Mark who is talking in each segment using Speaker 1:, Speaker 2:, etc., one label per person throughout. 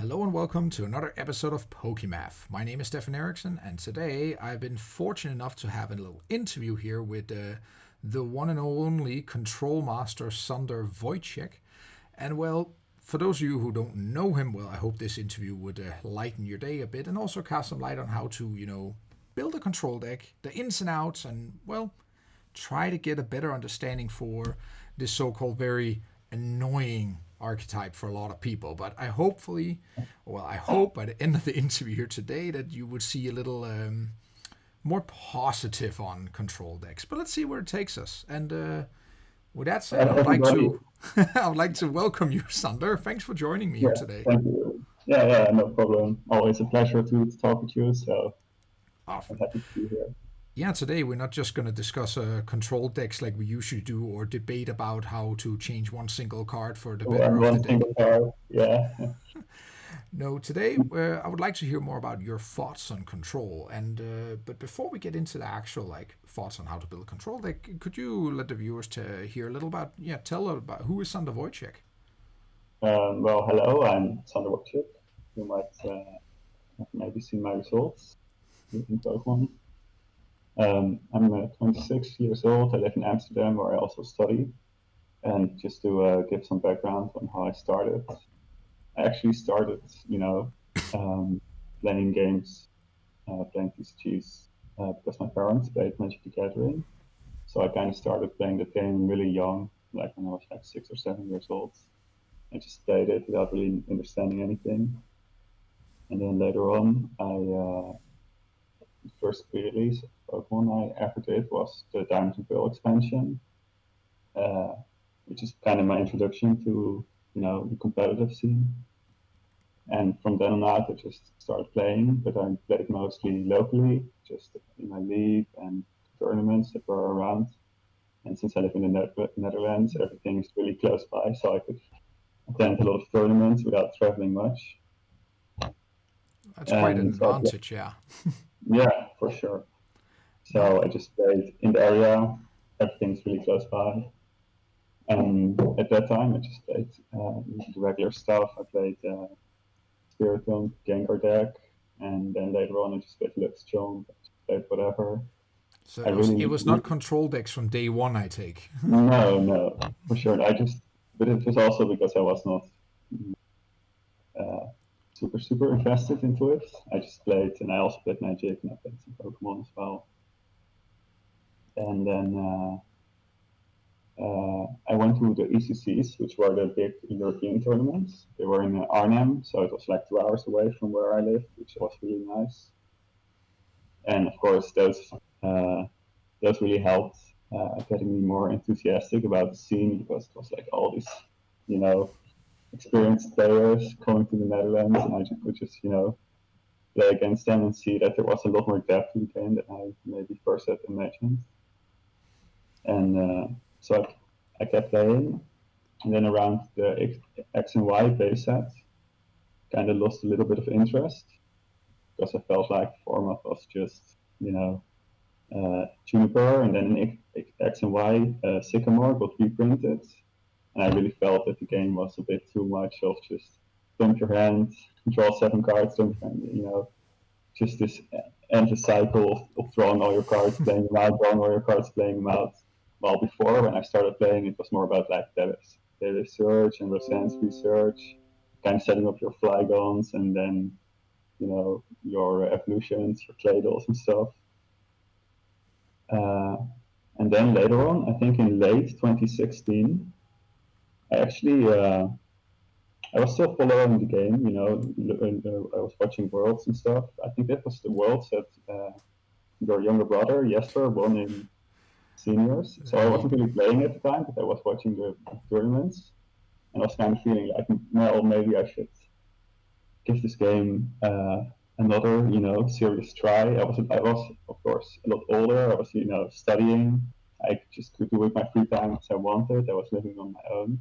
Speaker 1: Hello and welcome to another episode of Pokémath. My name is Stefan Eriksson, and today I've been fortunate enough to have a little interview here with the one and only Control Master Sander Wojcik. And well, for those of you who don't know him, well, I hope this interview would lighten your day a bit and also cast some light on how to, build a control deck, the ins and outs, and, well, try to get a better understanding for this so-called very annoying archetype for a lot of people. But I hope by the end of the interview here today that you would see a little more positive on control decks. But let's see where it takes us. And with that said,
Speaker 2: Everybody,
Speaker 1: I would like to welcome you, Sander. Thanks for joining me here
Speaker 2: yeah,
Speaker 1: today.
Speaker 2: thank you. Yeah, no problem. Always a pleasure to talk with you. So I'm
Speaker 1: Awesome.
Speaker 2: happy to be here.
Speaker 1: Yeah, today we're not just going to discuss control decks like we usually do or debate about how to change one single card for the better of the
Speaker 2: One
Speaker 1: deck.
Speaker 2: single card. Yeah.
Speaker 1: No, today I would like to hear more about your thoughts on control. And but before we get into the actual thoughts on how to build a control deck, could you let the viewers to hear a little about tell about who is Sander Wojcik?
Speaker 2: Well, hello. I'm Sander Wojcik. You might have maybe seen my results in Pokémon. I'm 26 years old. I live in Amsterdam, where I also study. And just to give some background on how I started, I actually started, playing games, playing TCGs, because my parents played Magic the Gathering. So I kind of started playing the game really young, like when I was like 6 or 7 years old. I just played it without really understanding anything. And then later on, the first pre-release of Pokemon I ever did was the Diamond and Pearl expansion, uh, which is kind of my introduction to, the competitive scene. And from then on out, I just started playing, but I played mostly locally, just in my league and tournaments that were around. And since I live in the Netherlands, everything is really close by, so I could attend a lot of tournaments without traveling much.
Speaker 1: That's quite an
Speaker 2: And so,
Speaker 1: advantage, yeah.
Speaker 2: yeah, for sure.
Speaker 1: No,
Speaker 2: So I just played in the area. Everything's really close by. And at that time, I just played the regular stuff. I played Spiritomb, Gengar deck, and then later on, I just played Luxchomp. I just played whatever.
Speaker 1: so
Speaker 2: I
Speaker 1: it
Speaker 2: really,
Speaker 1: was not control decks from day one, I take.
Speaker 2: no, for sure. But it was also because I was not uh, super invested into it. I just played, and I also played Magic, and I played some Pokemon as well. And then I went to the ECCs, which were the big European tournaments. They were in Arnhem, so it was like 2 hours away from where I lived, which was really nice. And of course, those really helped getting me more enthusiastic about the scene because it was like all these, you know, experienced players coming to the Netherlands, and I could just, play against them and see that there was a lot more depth to the game than I maybe first had imagined. And so I kept playing, and then around the X and Y base set, kind of lost a little bit of interest because I felt like the format was just, Juniper, and then in X and Y, Sycamore got reprinted, and I really felt that the game was a bit too much of just dump your hand, draw 7 cards, dump your hand, just this endless cycle of drawing all your cards, playing them out, drawing all your cards, playing them out. While before, when I started playing, it was more about like data research and resonance research, kind of setting up your Flygons and then, your evolutions, your Cladles and stuff. Uh, and then later on, I think in late 2016, I actually I was still following the game. I was watching Worlds and stuff. I think that was the Worlds that your younger brother Jesper won in seniors. So I wasn't really playing at the time, but I was watching the tournaments, and I was kind of feeling like, well, maybe I should give this game another, serious try. I was, of course, a lot older. I was, studying. I just could do it my free time as I wanted. I was living on my own,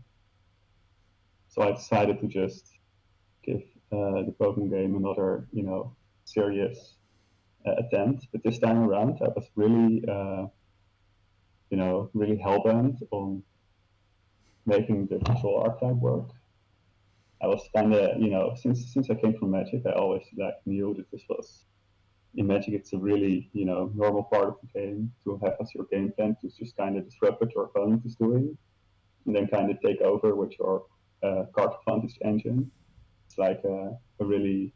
Speaker 2: so I decided to just give the Pokemon game another, serious attempt. But this time around, I was really, really hell bent on making the control archetype work. I was kind of, since I came from Magic, I always like knew that this was in Magic. It's a really, normal part of the game to have as your game plan to just kind of disrupt what your opponent is doing, and then kind of take over with your card advantage engine. It's like a really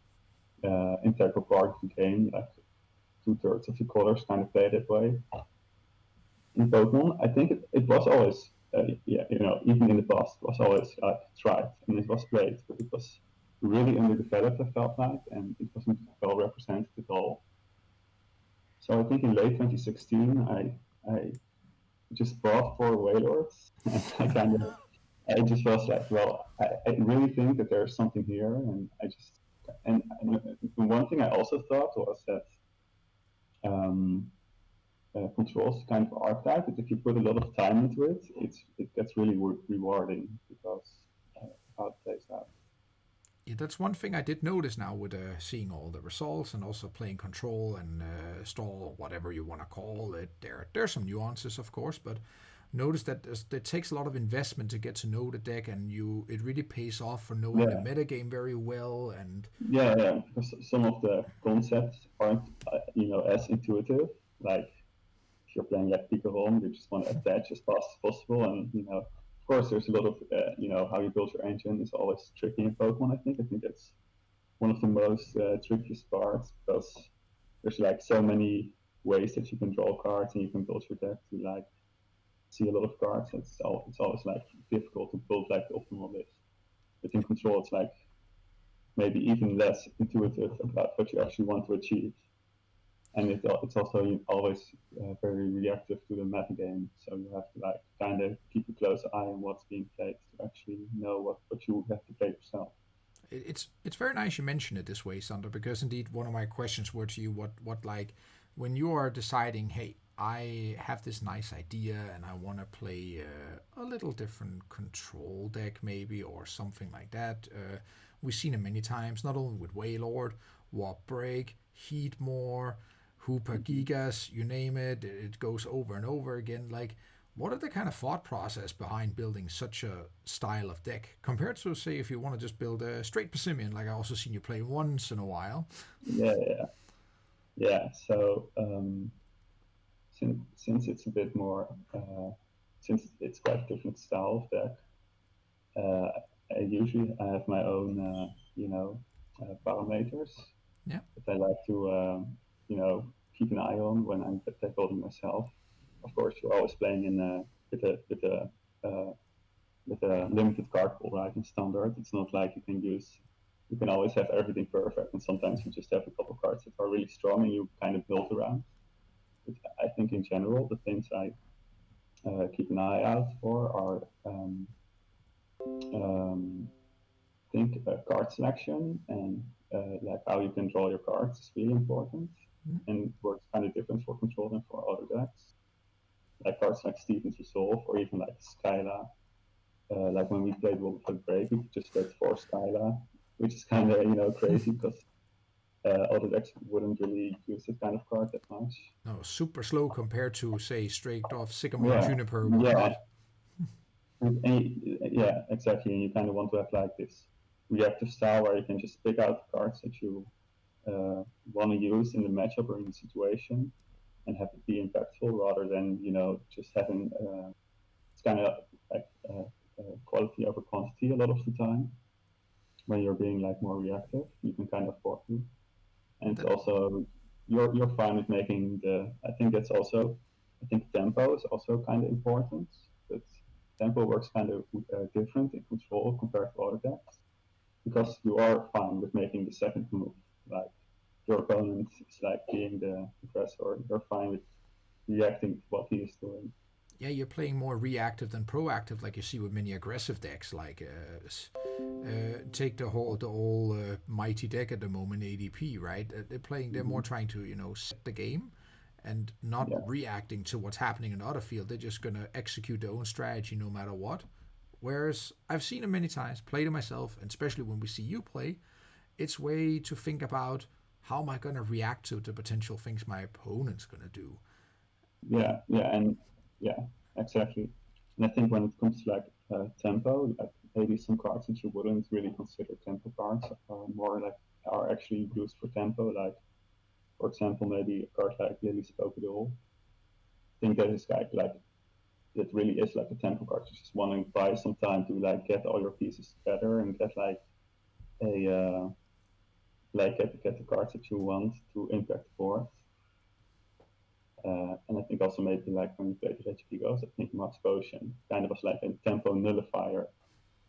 Speaker 2: integral part of the game. Like 2/3 of the colors kind of play that way. In Pokemon, I think it was always, even in the past, it was always tried and it was great, but it was really underdeveloped, I felt like, and it wasn't well represented at all. So I think in late 2016, I just bought 4 Wailords, and I just was like, well, I really think that there's something here, and and one thing I also thought was that um, controls kind of archetype. But if you put a lot of time into it, it gets really rewarding because how it plays out.
Speaker 1: Yeah, that's one thing I did notice now with seeing all the results and also playing control and stall, whatever you want to call it. There's some nuances, of course, but notice that it takes a lot of investment to get to know the deck, and it really pays off for knowing the
Speaker 2: Yeah,
Speaker 1: metagame very well. And
Speaker 2: yeah. Because some of the concepts aren't, as intuitive. Like if you're playing like Pikarom, you just want to attach as fast as possible, and of course, there's a lot of, how you build your engine is always tricky in Pokemon. I think that's one of the most trickiest parts because there's like so many ways that you can draw cards and you can build your deck to like see a lot of cards. It's always like difficult to build like the optimal list. But in Control, it's like maybe even less intuitive about what you actually want to achieve. And it's also always very reactive to the meta game. So you have to like kind of keep a close eye on what's being played to actually know what you have to play yourself.
Speaker 1: it's very nice you mention it this way, Sander, because indeed one of my questions were to you, what like when you are deciding, hey, I have this nice idea and I want to play a little different control deck maybe or something like that. We've seen it many times, not only with Waylord, Warp Break, Heatmore, Hoopa
Speaker 2: Mm-hmm.
Speaker 1: Gigas, you name it. It goes over and over again. Like, what are the kind of thought process behind building such a style of deck compared to, say, if you want to just build a straight Pessimian, like I also seen you play once in a while?
Speaker 2: Yeah, yeah, yeah. So since it's a bit more, since it's quite a different style of deck, uh, I have my own, parameters
Speaker 1: Yeah.
Speaker 2: that I like to, keep an eye on when I'm deck building myself. Of course, you're always playing in uh, with a limited card pool, right? In standard, it's not like you can always have everything perfect, and sometimes you just have a couple cards that are really strong and you kind of build around. But I think in general, the things I keep an eye out for are um, think card selection and like how you can draw your cards is really important, and works kind of different for control than for other decks. Like cards like Steven's Resolve or even like Skyla. Like when we played World of Break, we just get 4 Skyla, which is kind of crazy because other decks wouldn't really use that kind of card that much.
Speaker 1: No, super slow compared to, say, straight off Sycamore
Speaker 2: Yeah,
Speaker 1: Juniper
Speaker 2: yeah,
Speaker 1: whatnot.
Speaker 2: yeah, exactly. And you kind of want to have like this reactive style where you can just pick out the cards that you want to use in the matchup or in the situation and have it be impactful rather than just having it's kind of like quality over quantity a lot of the time when you're being like more reactive you can kind of afford to, and it's
Speaker 1: That
Speaker 2: also you're fine with making the I think that's also I think tempo is also kind of important, but tempo works kind of different in control compared to other decks because you are fine with making the second move. Like your opponent is like being the aggressor. You're fine with reacting to what he is doing.
Speaker 1: yeah, you're playing more reactive than proactive, like you see with many aggressive decks. Like take the whole mighty deck at the moment, ADP, right? They're more
Speaker 2: Mm-hmm.
Speaker 1: trying to set the game and not
Speaker 2: Yeah,
Speaker 1: reacting to what's happening in the other field. They're just gonna execute their own strategy no matter what. Whereas I've seen it many times, played it myself, and especially when we see you play, it's way to think about how am I gonna react to the potential things my opponent's gonna do. And
Speaker 2: yeah, and yeah, exactly. And I think when it comes to like tempo, like maybe some cards that you wouldn't really consider tempo cards are more like are actually used for tempo. Like for example, maybe a card like Lily's Pokédoll. I think that is like that really is like a tempo card. You just want to buy some time to like get all your pieces together and get like a get the cards that you want to impact the board. And I think also maybe like when you played with HP Goes, I think Max Potion kind of was like a tempo nullifier.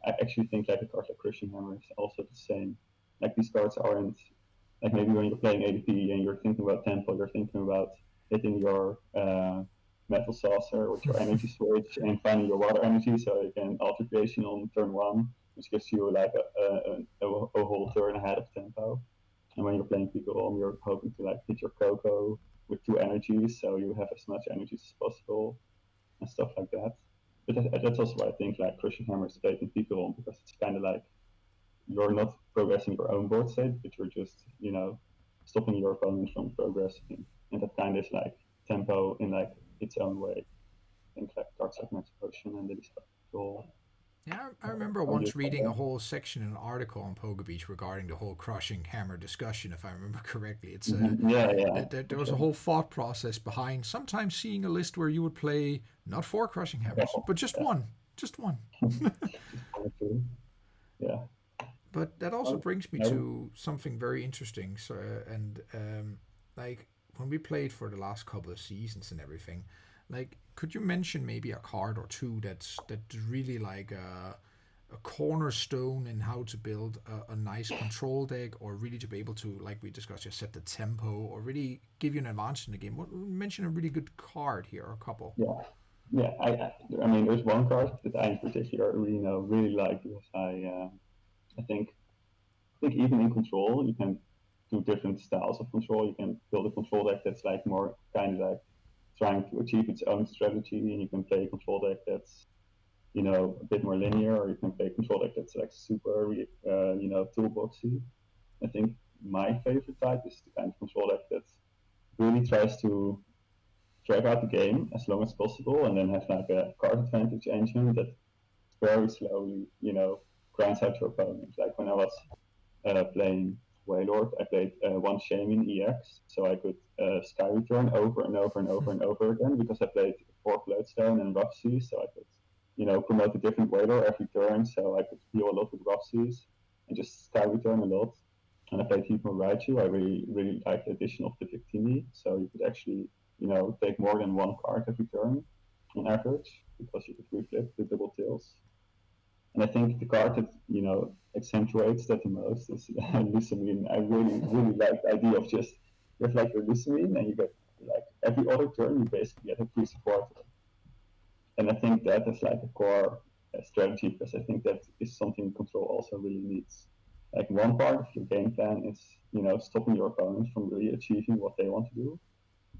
Speaker 2: I actually think like a card like Crushing Hammer is also the same. Like these cards aren't like maybe when you're playing ADP and you're thinking about tempo, you're thinking about hitting your metal saucer with your energy switch and finding your water energy so you can alter creation on turn one, which gives you like a whole turn ahead of tempo. And when you're playing Pico you're hoping to like hit your Coco with two energies, so you have as much energy as possible and stuff like that. But that's also why I think like Crushing Hammer is great in Pico because it's kind of like you're not progressing your own board state, but you're just stopping your opponent from progressing, and that kind of is like tempo in like its own way. I think like cards like Max Potion and Lily's Control
Speaker 1: Yeah, I remember
Speaker 2: are
Speaker 1: once
Speaker 2: used for
Speaker 1: reading a
Speaker 2: that.
Speaker 1: whole section in an article on Pokebeach regarding the whole crushing hammer discussion, if I remember correctly. It's
Speaker 2: Yeah, yeah,
Speaker 1: there
Speaker 2: for
Speaker 1: was a
Speaker 2: sure.
Speaker 1: whole thought process behind sometimes seeing a list where you would play not four crushing hammers,
Speaker 2: Couple,
Speaker 1: but just
Speaker 2: yeah,
Speaker 1: one, just one.
Speaker 2: just one or two. Yeah.
Speaker 1: But that also
Speaker 2: Oh,
Speaker 1: brings me
Speaker 2: no.
Speaker 1: to something very interesting. So, and like when we played for the last couple of seasons and everything, like could you mention maybe a card or two that's really like a cornerstone in how to build a nice control deck, or really to be able to, like we discussed, just set the tempo, or really give you an advantage in the game? What, mention a really good card here, or a couple.
Speaker 2: Yeah, yeah. I mean, there's one card that I in particular really like because I think even in control, you can do different styles of control. You can build a control deck that's like more kind of like trying to achieve its own strategy, and you can play a control deck that's a bit more linear, or you can play a control deck that's like super toolboxy. I think my favorite type is the kind of control deck that really tries to drag out the game as long as possible, and then have like a card advantage engine that very slowly, grinds out your opponent. Like when I was playing Waylord, I played one Shaman EX, so I could Sky Return over and over and over and over again because I played 4 Floatstone and Rough Seas, so I could, promote a different Waylord every turn, so I could heal a lot with Rough Seas and just Sky Return a lot. And I played Hippo Raichu. I really, really liked the addition of the Victini, so you could actually, take more than one card every turn on average because you could reflip the double tails. And I think the card that accentuates that the most is Lucamine. I really really like the idea of just you have like your Lucamine and you get like every other turn you basically get a free supporter. And I think that is like a core strategy because I think that is something control also really needs. Like one part of your game plan is stopping your opponents from really achieving what they want to do,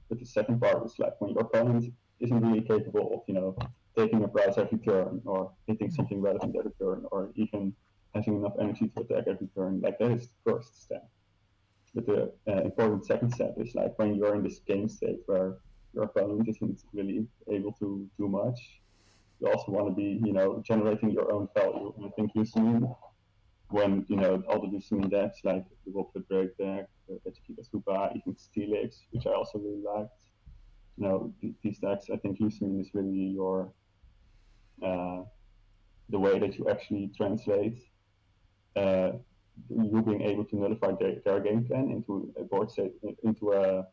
Speaker 2: but the second part is like when your opponent isn't really capable of, taking a prize every turn or hitting something relevant every turn or even having enough energy to attack every turn. Like that is the first step. But the important second step is like when you're in this game state where your opponent isn't really able to do much. You also want to be, generating your own value. And I think Lucine, when all the Lucine decks like the Wolfwood Break deck, the Vegeta Super, even Steelix, which I also really like, these decks, I think Lucene is really uh, the way that you actually translate uh, you being able to nullify their game plan into a board state, into a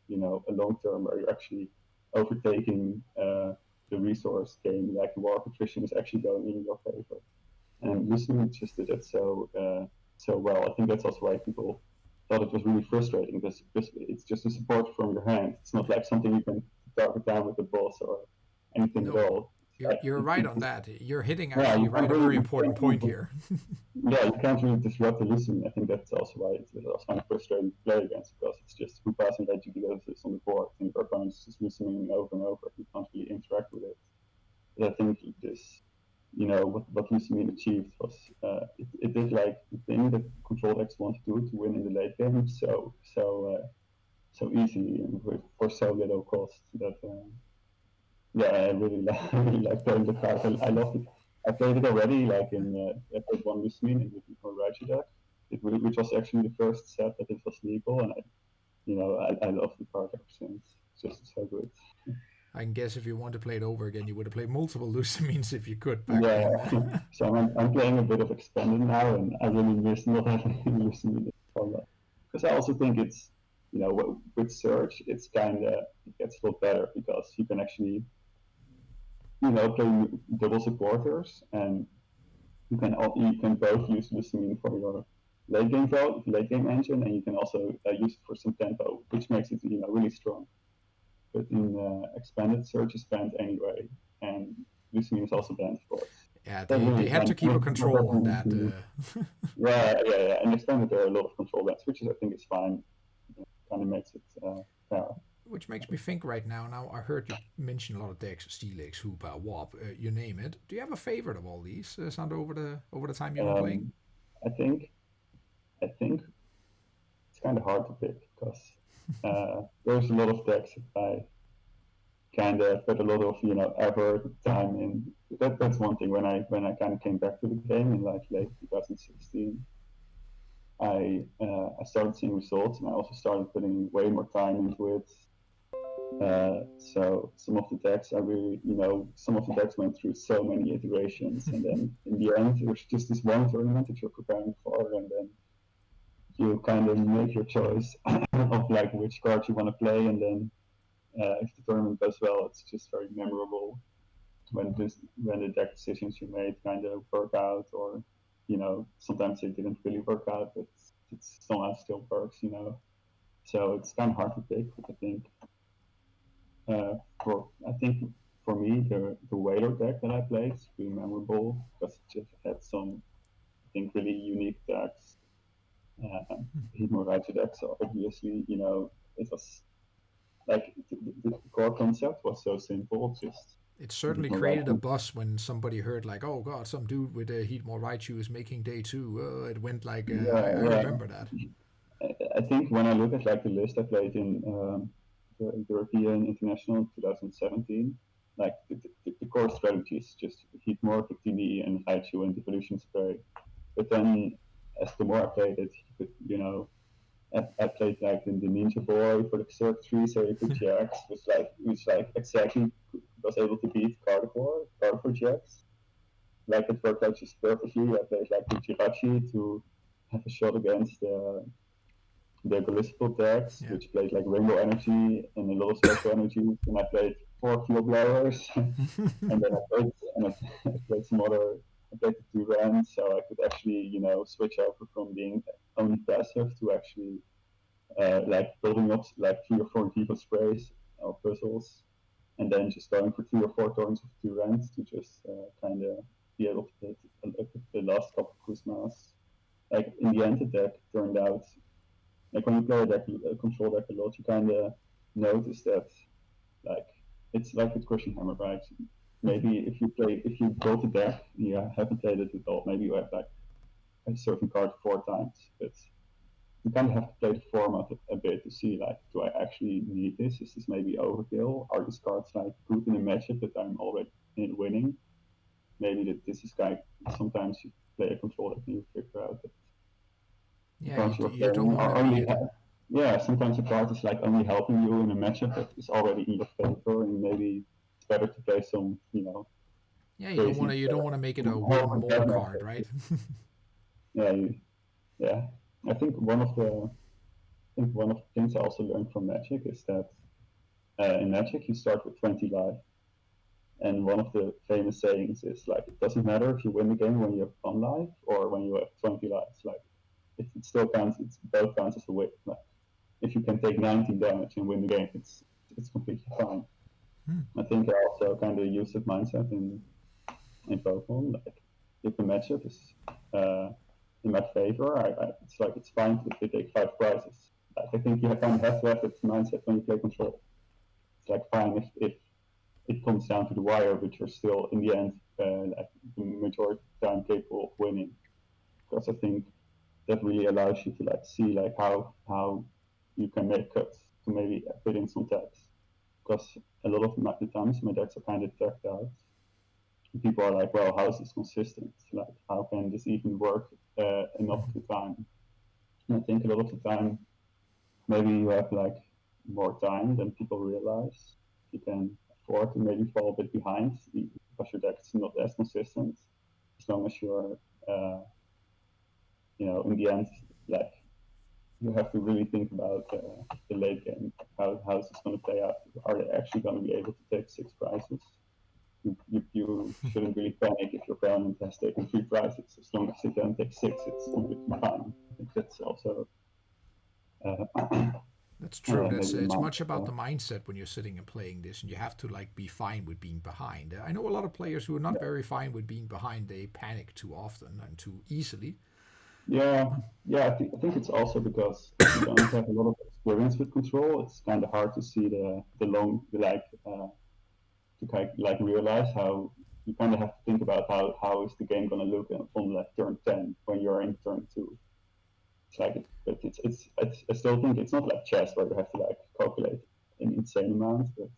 Speaker 2: long term where you're actually overtaking the resource game, like the war of attrition is actually going in your favor. And Lucene just did it so well. I think that's also why people thought it was really frustrating because it's just a support from your hand. It's not like something you can target down with the boss or anything at
Speaker 1: No,
Speaker 2: all.
Speaker 1: you're right on that. You're hitting
Speaker 2: Yeah,
Speaker 1: actually
Speaker 2: you
Speaker 1: right
Speaker 2: can't
Speaker 1: a very
Speaker 2: really,
Speaker 1: important point here.
Speaker 2: you can't really disrupt the listening. I think that's also why it's also kind of frustrating to play against because it's just who passing that you get this on the board and your opponent's just listening over and over. You can't really interact with it. But I think this, what listening achieved was it did like the thing that control decks want to do to win in the late game so easily and for so little cost that Yeah, I really like, I really like playing the card. I love it. I played it already, like in I played one with me in the Raichu deck, which was actually the first set that it was legal, and I love the card ever since. It's just so good.
Speaker 1: I can guess if you want to play it over again, you would have played multiple Lucamines if you could back
Speaker 2: Yeah,
Speaker 1: then.
Speaker 2: so I'm playing a bit of expanded now, and I really miss not having listened to the format because I also think it's with search it's kind of it gets a lot better because you can actually play double supporters and you can both use listening for your late game engine, and you can also use it for some tempo, which makes it really strong. But in expanded, search is banned anyway, and listening is also banned, of course.
Speaker 1: Yeah,
Speaker 2: That
Speaker 1: they
Speaker 2: really
Speaker 1: had to
Speaker 2: kind
Speaker 1: keep a
Speaker 2: of
Speaker 1: control on that.
Speaker 2: yeah, yeah, yeah. And expanded, there are a lot of control bans, which is I think is fine. Kind of makes it fair.
Speaker 1: Which makes me think right now. Now I heard you mention a lot of decks: Steelix, Hoopa, Wop, you name it. Do you have a favorite of all these, Sander, over the time you've been playing?
Speaker 2: Um, I think I think it's kind of hard to pick because there's a lot of decks that I kind of put a lot of effort time in. That's one thing. When I kind of came back to the game in like late 2016, I started seeing results, and I also started putting way more time into it. So some of the decks are really, some of the decks went through so many iterations, and then in the end, there's just this one tournament that you're preparing for, and then you kind of make your choice of like which card you want to play, and then if the tournament goes well, it's just very memorable when the deck decisions you made kind of work out, or sometimes they didn't really work out, but it somehow still works. So it's kind of hard to pick, but I think for me the Whaler deck that I played is really memorable because it just had some I think really unique decks. Hidden deck, so obviously it was like the core concept was so simple, just
Speaker 1: It certainly created a
Speaker 2: Hidden
Speaker 1: buzz when somebody heard like, "Oh God, some dude with a Heat More Raichu is making day two." It went like
Speaker 2: Yeah,
Speaker 1: I
Speaker 2: yeah.
Speaker 1: remember that.
Speaker 2: I think when I look at like the list I played in the European International 2017, like the core strategy is just hit more Victini and Raichu and Evolution Spray. But then as the more I played it, you could, I played like the Ninja Boy for the circuitry, so you could GX, which exactly was able to beat Carnivore GX. Like it worked out just perfectly. I played like the Jirachi to have a shot against the Gallispel decks,
Speaker 1: Yeah.
Speaker 2: which played like Rainbow Energy and a lot of special energy. And I played 4 Field Blowers, and then I played some other. I played the 2 runs, so I could actually, switch over from being only passive to actually like building up like 3 or 4 depot sprays or puzzles, and then just going for 3 or 4 turns of 2 runs to just kind of be able to hit the last couple of Kusmas. Like in the end, the deck turned out like when you play a control deck a lot, you kind of notice that like it's like with Crushing Hammer, right? Maybe if you build a deck, you haven't played it at all. Maybe you have like a certain card 4 times, but you kind of have to play the format a bit to see like, do I actually need this? Is this maybe overkill? Are these cards like good in a matchup that I'm already winning? Maybe that this is kind. Sometimes you play a control deck and you figure out that the
Speaker 1: Yeah,
Speaker 2: cards you're
Speaker 1: you don't
Speaker 2: playing
Speaker 1: want to
Speaker 2: are
Speaker 1: be
Speaker 2: only
Speaker 1: at.
Speaker 2: yeah. Sometimes a card is like only helping you in a matchup that is already in your favor, and maybe it's better to play some
Speaker 1: Yeah,
Speaker 2: crazy
Speaker 1: you don't want to make it a
Speaker 2: help
Speaker 1: win
Speaker 2: and
Speaker 1: more
Speaker 2: bad
Speaker 1: card,
Speaker 2: matchup.
Speaker 1: right?
Speaker 2: Yeah, yeah. I think one of the things I also learned from Magic is that in Magic you start with 20 life, and one of the famous sayings is like it doesn't matter if you win the game when you have 1 life or when you have 20 lives. Like it still counts. It's both counts as a win. Like if you can take 19 damage and win the game, it's completely fine.
Speaker 1: Hmm.
Speaker 2: I think I also kind of use that mindset in Pokemon. Like if the matchup is uh, in my favor, it's like it's fine if you take 5 prizes. Like I think you kind of have to have that mindset when you play control. It's like fine if it comes down to the wire, but you're still in the end like the majority of the time capable of winning. Because I think that really allows you to like see like how you can make cuts to maybe fit in some tags. because a lot of the times my decks are kind of decked out. And people are like, well, how is this consistent? Like, how can this even work enough of the time? And I think a lot of the time, maybe you have like more time than people realize. You can afford to maybe fall a bit behind because your deck is not as consistent. As long as you're, in the end, like you have to really think about the late game. How is this going to play out? Are they actually going to be able to take 6 prizes? You shouldn't really panic if your opponent has taken 3 prizes. As long as they can take 6, it's completely fine. I think that's also
Speaker 1: That's true. That's
Speaker 2: maybe a
Speaker 1: it's
Speaker 2: mind.
Speaker 1: much about the mindset when you're sitting and playing this, and you have to like be fine with being behind. I know a lot of players who are not very fine with being behind. They panic too often and too easily.
Speaker 2: Yeah. I think it's also because if you don't have a lot of experience with control, it's kind of hard to see the long to kind of, like realize how you kind of have to think about how is the game going to look on like turn 10 when you're in turn 2. It's like but I still think it's not like chess where you have to like calculate an insane amount, but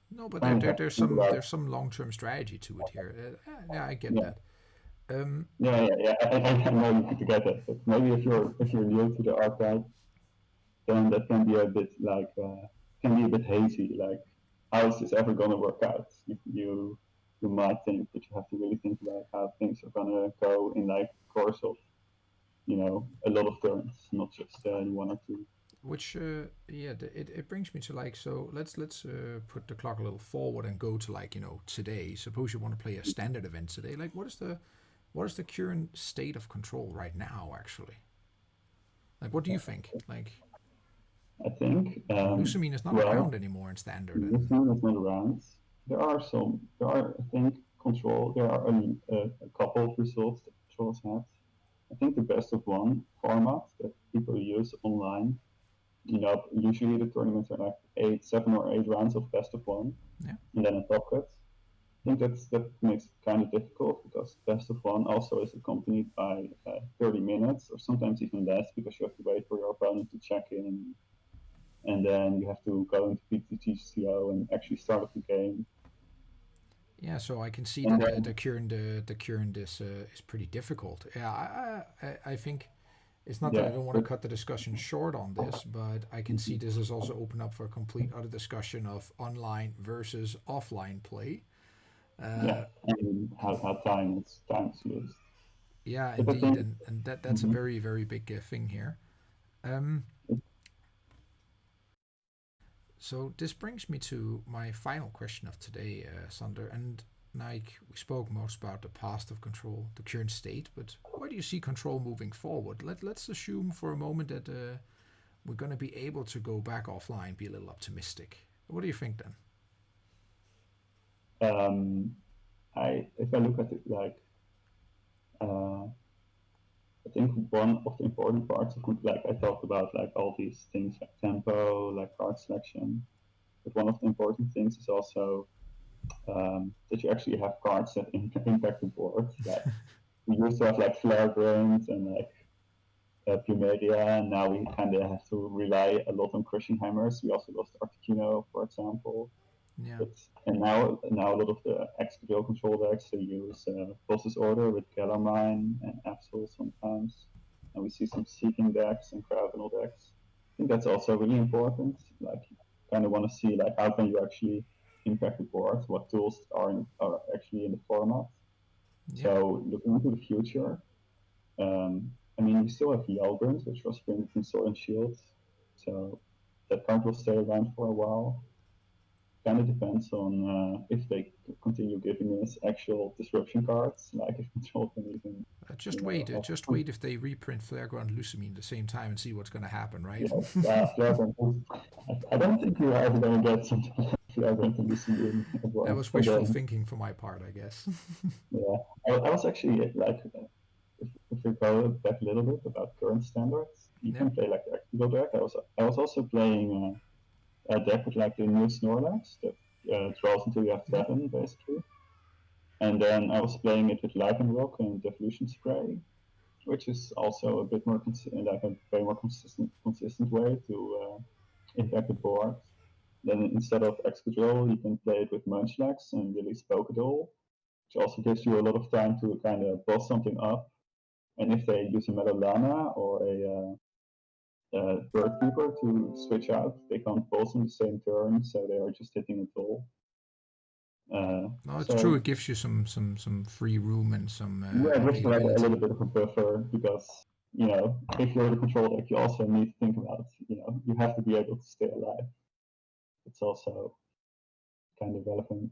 Speaker 1: No,
Speaker 2: you
Speaker 1: but
Speaker 2: kind of have to think about
Speaker 1: there's some long term strategy to it here. Yeah, I get
Speaker 2: yeah.
Speaker 1: that. Um,
Speaker 2: Yeah. I know you could get that, but maybe if you're new to the archetype, then that can be a bit like can be a bit hazy. Like, how is this ever going to work out? You might think, but you have to really think about how things are going to go in like the course of a lot of turns, not just one or two.
Speaker 1: which yeah, it brings me to like so let's put the clock a little forward and go to like today. Suppose you want to play a standard event today. Like what is the current state of control right now actually? Like what do you think? Like
Speaker 2: I think
Speaker 1: Lusamine is not around
Speaker 2: well,
Speaker 1: anymore in standard,
Speaker 2: this
Speaker 1: and
Speaker 2: one is not around. There are I think control. There are a couple of results that controls have. I think the best of one format that people use online. Usually the tournaments are like 7 or 8 rounds of best of one,
Speaker 1: yeah.
Speaker 2: and then a top cut. I think that makes it kind of difficult because best of one also is accompanied by 30 minutes or sometimes even less because you have to wait for your opponent to check in, and then you have to go into PTGCO and actually start up the game.
Speaker 1: Yeah, so I can see
Speaker 2: And
Speaker 1: that
Speaker 2: then
Speaker 1: the current is pretty difficult. Yeah, I think it's not that I
Speaker 2: yeah,
Speaker 1: don't want to cut the discussion short on this, but I can see this is also open up for a complete other discussion of online versus offline play.
Speaker 2: yeah,
Speaker 1: Uh,
Speaker 2: and how time is used.
Speaker 1: yeah,
Speaker 2: But I
Speaker 1: indeed,
Speaker 2: think
Speaker 1: and that's a
Speaker 2: mhm,
Speaker 1: very big thing here. Um, so this brings me to my final question of today, Sander, and like we spoke most about the past of control, the current state, but where do you see control moving forward? Let's assume for a moment that we're going to be able to go back offline, be a little optimistic. What do you think then?
Speaker 2: um, if I look at it uh, I think one of the important parts of like I talked about like all these things like tempo, like card selection, but one of the important things is also that you actually have cards that impact the board. Like we used to have like flare grains and like Plumeria, and now we kind of have to rely a lot on crushing hammers. We also lost Articuno, for example.
Speaker 1: Yeah,
Speaker 2: But and now a lot of the Excadrill control decks they use Boss's Order with Kellermine and Absol sometimes, and we see some Seeking decks and Cravenel decks. I think that's also really important. Like, you kind of want to see like how can you actually impact the board, what tools are actually in the format.
Speaker 1: yeah.
Speaker 2: So looking into the future, I mean we still have Yelbrand, which was printed in Sword and Shield, so that card will stay around for a while. Kind of depends on if they continue giving us actual disruption cards, like if Control can even, have
Speaker 1: Just wait if they reprint Flareground and Lusamine at the same time and see what's going to happen, right?
Speaker 2: Flagrant. I don't think you're ever going to get something like Flagrant and Lucidine
Speaker 1: That was wishful
Speaker 2: again.
Speaker 1: thinking for my part, I guess.
Speaker 2: Yeah, I was actually like, if we go back a little bit about current standards, you
Speaker 1: Yeah,
Speaker 2: can play like the Exegol deck. I was also playing a deck with like the new Snorlax that draws until you have
Speaker 1: yeah.
Speaker 2: 7, basically. And then I was playing it with Lycanroc and Devolution Spray, which is also a bit more like a very more consistent way to impact the board. Then instead of Excadrill, you can play it with Munchlax and release Pokédoll, which also gives you a lot of time to kind of boss something up. And if they use a Meadowlana or a Bird Keeper to switch out, they can't boss in the same turn, so they are just hitting it all.
Speaker 1: No, it's true.
Speaker 2: So
Speaker 1: It gives you some free room and some
Speaker 2: yeah, it gives you like a
Speaker 1: availability.
Speaker 2: little bit of a buffer because if you're the control deck, you also need to think about you have to be able to stay alive. It's also kind of relevant.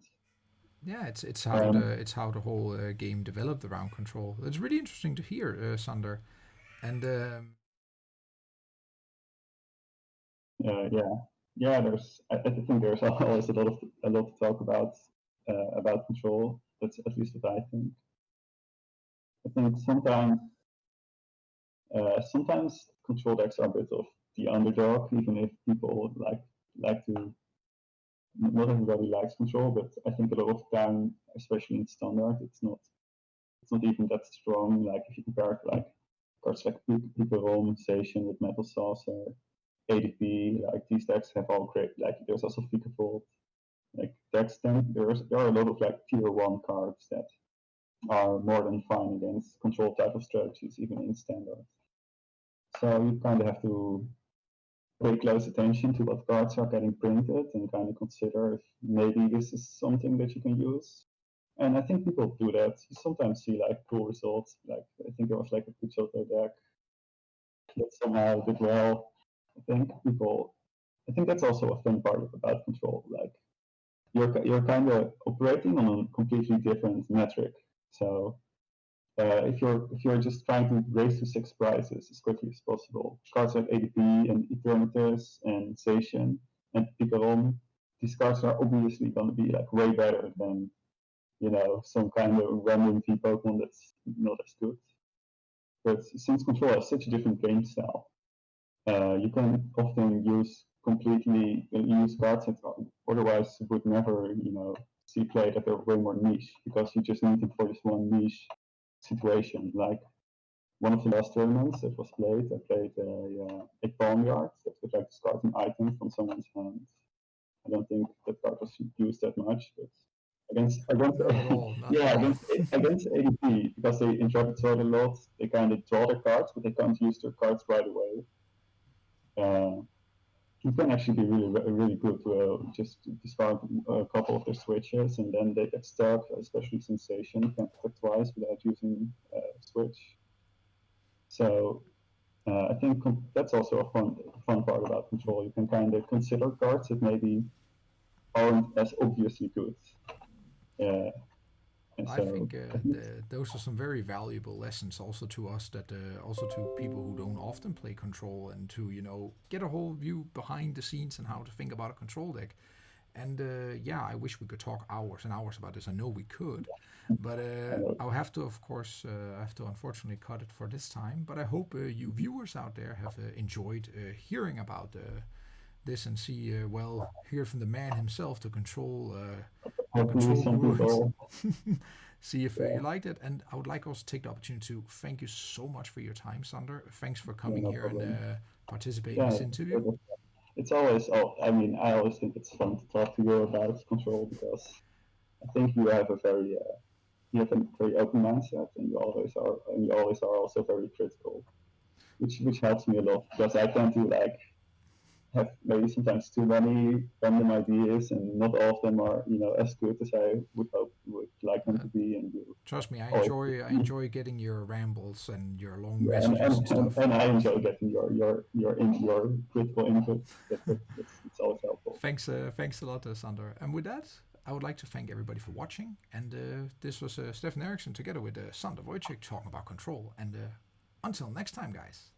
Speaker 1: Yeah,
Speaker 2: Um,
Speaker 1: it's how the whole game developed around control. It's really interesting to hear, Sander. And
Speaker 2: yeah, yeah. I think there's always a lot to talk about control. That's at least what I think. I think sometimes control decks are a bit of the underdog, even if people like to. Not everybody likes control, but I think a lot of the time, especially in standard, it's not even that strong. Like if you compare it to like cards like Picarom, Station with Metal Saucer, ADP, like these decks have all great. Like there's also Vikavolt. Like decks, then there are a lot of like tier one cards that are more than fine against control type of strategies, even in standard. So you kind of have to pay close attention to what cards are getting printed and kind of consider if maybe this is something that you can use. And I think people do that. You sometimes see like cool results. Like I think there was like a Puchoto deck that somehow did well. I think that's also a fun part about control. Like you're kind of operating on a completely different metric. So if you're just trying to raise to 6 prizes as quickly as possible, cards like ADP and Eternatus and Sation and Picaron, these cards are obviously going to be like way better than some kind of random V Pokemon that's not as good. But since Control has such a different game style, you can often use cards that otherwise would never, see play that are way more niche because you just need them for this one niche situation. Like one of the last tournaments that was played, I played a Palmyard that would like discard an item from someone's hand. I don't think that card was used that much, but against
Speaker 1: not at all, not at
Speaker 2: yeah
Speaker 1: all.
Speaker 2: against ADP because they interpret sword a lot. They kind of draw their cards, but they can't use their cards right away. It can actually be really good to just discard a couple of their switches and then they get stuck, especially Sensation can attack twice without using switch. So I think that's also a fun part about control. You can kind of consider cards that maybe aren't as obviously good. Uh, and
Speaker 1: I
Speaker 2: so
Speaker 1: think
Speaker 2: I think
Speaker 1: those are some very valuable lessons also to us, that also to people who don't often play control, and to get a whole view behind the scenes and how to think about a control deck. And yeah, I wish we could talk hours and hours about this. I know we could, but I'll have to, of course, I have to unfortunately cut it for this time. But I hope you viewers out there have enjoyed hearing about this, and see, hear from the man himself, the
Speaker 2: hopefully
Speaker 1: control
Speaker 2: some
Speaker 1: guru.
Speaker 2: people,
Speaker 1: See if you
Speaker 2: yeah,
Speaker 1: liked it. And I would like also to take the opportunity to thank you so much for your time, Sander. Thanks for
Speaker 2: yeah,
Speaker 1: coming
Speaker 2: no
Speaker 1: here and
Speaker 2: problem.
Speaker 1: participating in
Speaker 2: Yeah,
Speaker 1: this interview.
Speaker 2: it's always. Oh, I mean, I always think it's fun to talk to you about control because I think you have a very open mindset, and you always are also very critical, which helps me a lot because I tend to like have maybe sometimes too many random ideas, and not all of them are as good as I would like them
Speaker 1: Uh,
Speaker 2: to be, and you
Speaker 1: Trust me,
Speaker 2: always
Speaker 1: I enjoy getting your rambles and your long
Speaker 2: yeah,
Speaker 1: messages and stuff.
Speaker 2: and I enjoy getting your critical input. It's always helpful.
Speaker 1: Thanks a lot, Sander. And with that, I would like to thank everybody for watching. And this was Stefan Eriksson together with Sander Wojcik talking about control. And until next time, guys.